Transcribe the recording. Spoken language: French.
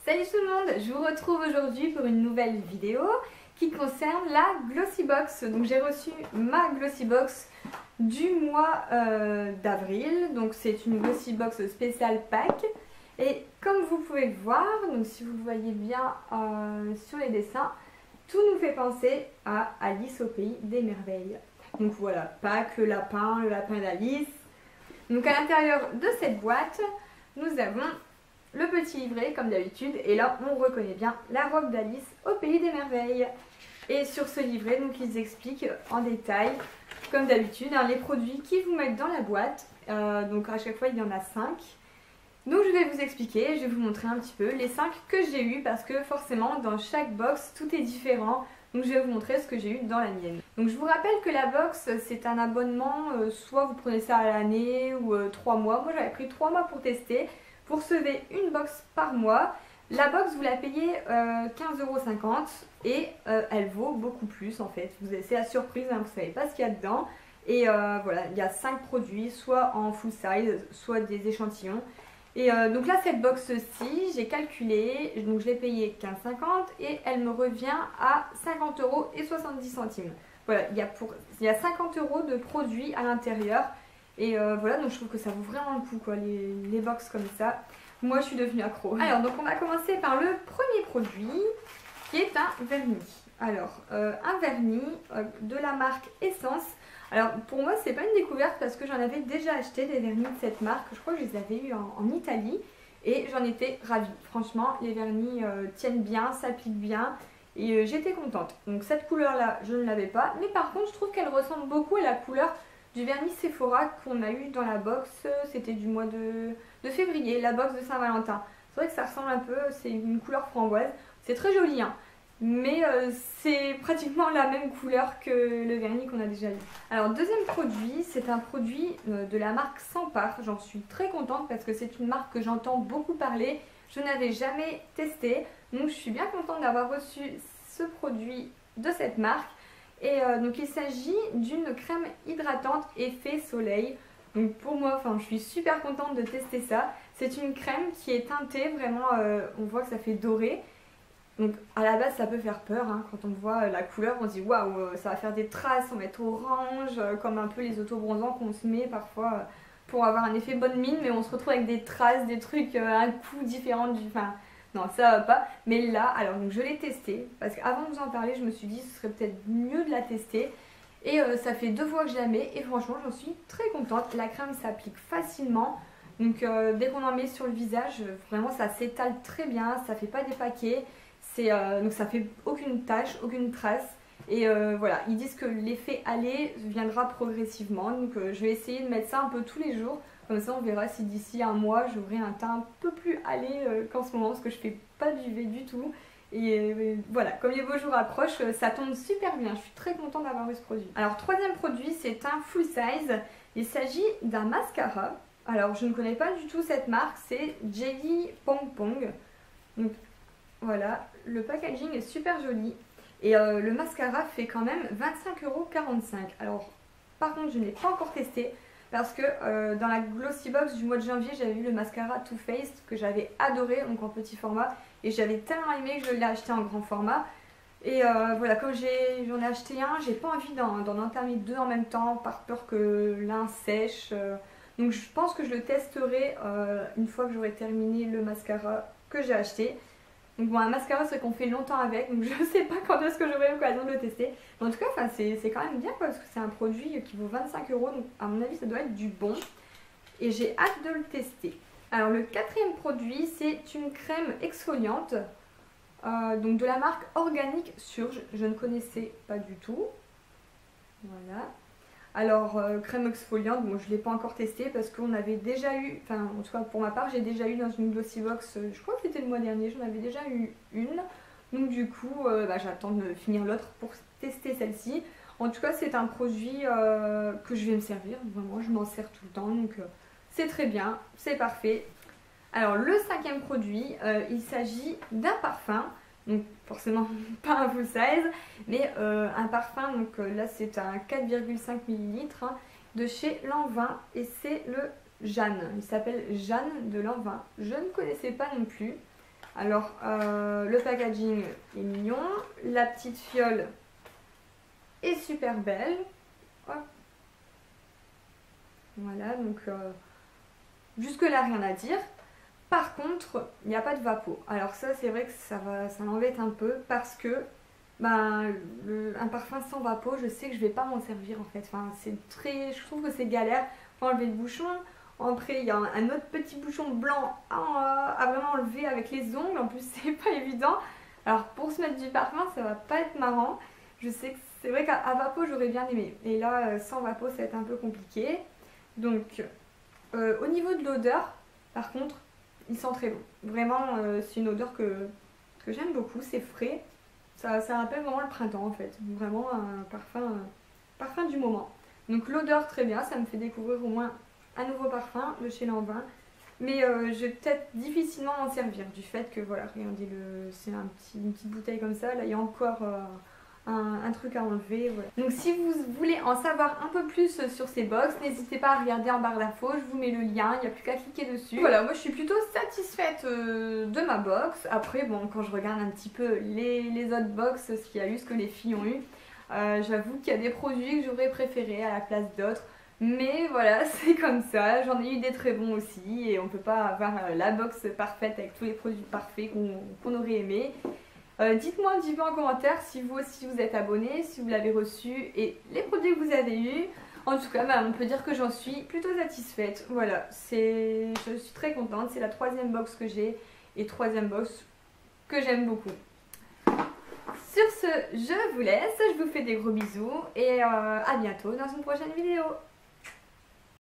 Salut tout le monde, je vous retrouve aujourd'hui pour une nouvelle vidéo qui concerne la Glossy Box. Donc j'ai reçu ma Glossy Box du mois d'avril. Donc c'est une Glossy Box spéciale pack. Et comme vous pouvez le voir, donc si vous le voyez bien sur les dessins, tout nous fait penser à Alice au pays des merveilles. Donc voilà, Pâques, le lapin d'Alice. Donc à l'intérieur de cette boîte, nous avons le petit livret comme d'habitude, et là on reconnaît bien la robe d'Alice au pays des merveilles. Et sur ce livret, donc ils expliquent en détail, comme d'habitude, les produits qu'ils vous mettent dans la boîte. Donc à chaque fois il y en a 5. Donc je vais vous expliquer, je vais vous montrer un petit peu les 5 que j'ai eu, parce que forcément dans chaque box tout est différent. Donc je vais vous montrer ce que j'ai eu dans la mienne. Donc je vous rappelle que la box c'est un abonnement, soit vous prenez ça à l'année ou 3 mois. Moi j'avais pris 3 mois pour tester. Vous recevez une box par mois. La box vous la payez 15,50 € et elle vaut beaucoup plus en fait. C'est la surprise, hein, vous ne savez pas ce qu'il y a dedans. Et voilà, il y a 5 produits, soit en full size, soit des échantillons. Et donc là cette box-ci, j'ai calculé, donc je l'ai payée 15,50 € et elle me revient à 50,70 €. Voilà, il y a 50 € de produits à l'intérieur. Et voilà, donc je trouve que ça vaut vraiment le coup quoi, les box comme ça. Moi je suis devenue accro. Alors donc on va commencer par le premier produit qui est un vernis. Alors un vernis de la marque Essence. Alors pour moi c'est pas une découverte parce que j'en avais déjà acheté des vernis de cette marque. Je crois que je les avais eu en Italie et j'en étais ravie. Franchement les vernis tiennent bien, s'appliquent bien. Et j'étais contente. Donc cette couleur là je ne l'avais pas. Mais par contre je trouve qu'elle ressemble beaucoup à la couleur du vernis Sephora qu'on a eu dans la box, c'était du mois de février, la box de Saint-Valentin. C'est vrai que ça ressemble un peu, c'est une couleur framboise, c'est très joli hein, mais c'est pratiquement la même couleur que le vernis qu'on a déjà eu. Alors deuxième produit, c'est un produit de la marque Sampar. J'en suis très contente parce que c'est une marque que j'entends beaucoup parler, je n'avais jamais testé, donc je suis bien contente d'avoir reçu ce produit de cette marque. Et donc il s'agit d'une crème hydratante effet soleil. Donc pour moi, je suis super contente de tester ça. C'est une crème qui est teintée, vraiment, on voit que ça fait doré. Donc à la base ça peut faire peur, hein. Quand on voit la couleur on se dit waouh, ça va faire des traces, on va être orange, comme un peu les autobronzants qu'on se met parfois pour avoir un effet bonne mine. Mais on se retrouve avec des traces, des trucs, un coup différent du... Non, ça va pas. Mais là, alors donc je l'ai testé parce qu'avant de vous en parler, je me suis dit ce serait peut-être mieux de la tester. Et ça fait 2 fois que je la mets et franchement, j'en suis très contente. La crème s'applique facilement. Donc dès qu'on en met sur le visage, vraiment ça s'étale très bien, ça fait pas des paquets. Donc ça fait aucune tache, aucune trace. Et voilà, ils disent que l'effet aller viendra progressivement. Donc je vais essayer de mettre ça un peu tous les jours. Comme ça on verra si d'ici un mois j'aurai un teint un peu plus allé qu'en ce moment, parce que je fais pas d'UV du tout. Et voilà, comme les beaux jours approchent, ça tombe super bien. Je suis très contente d'avoir eu ce produit. Alors troisième produit, c'est un full size. Il s'agit d'un mascara. Alors je ne connais pas du tout cette marque, c'est Jelly Pong Pong. Donc voilà, le packaging est super joli. Et le mascara fait quand même 25,45 €. Alors par contre je ne l'ai pas encore testé. Parce que dans la Glossy Box du mois de janvier, j'avais eu le mascara Too Faced que j'avais adoré, donc en petit format. Et j'avais tellement aimé que je l'ai acheté en grand format. Et voilà, comme j'en ai acheté un, j'ai pas envie d'en entamer 2 en même temps, par peur que l'un sèche. Donc je pense que je le testerai une fois que j'aurai terminé le mascara que j'ai acheté. Donc bon, un mascara c'est qu'on fait longtemps avec, donc je sais pas quand est-ce que j'aurai l'occasion de le tester. Mais en tout cas, c'est quand même bien quoi, parce que c'est un produit qui vaut 25 €, donc à mon avis ça doit être du bon. Et j'ai hâte de le tester. Alors le quatrième produit, c'est une crème exfoliante, donc de la marque Organic Surge. Je ne connaissais pas du tout. Voilà. Alors crème exfoliante, bon je ne l'ai pas encore testé parce qu'on avait déjà eu, en tout cas pour ma part j'ai déjà eu dans une Glossy Box, je crois que c'était le mois dernier, j'en avais déjà eu une. Donc du coup j'attends de finir l'autre pour tester celle-ci. En tout cas c'est un produit que je vais me servir, vraiment je m'en sers tout le temps, donc c'est très bien, c'est parfait. Alors le cinquième produit, il s'agit d'un parfum. Donc forcément pas un full size, mais un parfum, donc là c'est un 4,5 ml de chez Lanvin et c'est le Jeanne. Il s'appelle Jeanne de Lanvin. Je ne connaissais pas non plus. Alors le packaging est mignon, la petite fiole est super belle. Hop. Voilà, donc jusque là rien à dire. Par contre, il n'y a pas de vapeau. Alors ça, c'est vrai que ça m'embête un peu parce que ben, un parfum sans vapeau, je sais que je vais pas m'en servir en fait. Enfin, je trouve que c'est galère pour enlever le bouchon. Après, il y a un autre petit bouchon blanc à vraiment enlever avec les ongles. En plus, c'est pas évident. Alors pour se mettre du parfum, ça va pas être marrant. Je sais que c'est vrai qu'à vapeau, j'aurais bien aimé. Et là, sans vapeau, ça va être un peu compliqué. Donc, au niveau de l'odeur, par contre, il sent très bon. Vraiment, c'est une odeur que j'aime beaucoup. C'est frais. Ça rappelle vraiment le printemps en fait. Vraiment un parfum du moment. Donc l'odeur très bien. Ça me fait découvrir au moins un nouveau parfum de chez Lanvin. Mais je vais peut-être difficilement m'en servir. Du fait que voilà, regardez, c'est une petite bouteille comme ça. Là, il y a encore un truc à enlever. Voilà. Donc si vous voulez en savoir un peu plus sur ces box, n'hésitez pas à regarder en barre d'infos, je vous mets le lien, il n'y a plus qu'à cliquer dessus. Voilà, moi je suis plutôt satisfaite de ma box. Après bon, quand je regarde un petit peu les autres box, ce qu'il y a eu, ce que les filles ont eu, j'avoue qu'il y a des produits que j'aurais préférés à la place d'autres. Mais voilà, c'est comme ça, j'en ai eu des très bons aussi et on peut pas avoir la box parfaite avec tous les produits parfaits qu'on aurait aimé. Dites-moi un petit peu en commentaire si vous aussi vous êtes abonné, si vous l'avez reçu et les produits que vous avez eus. En tout cas, bah, on peut dire que j'en suis plutôt satisfaite. Voilà, je suis très contente. C'est la 3e box que j'ai et 3e box que j'aime beaucoup. Sur ce, je vous laisse. Je vous fais des gros bisous et à bientôt dans une prochaine vidéo.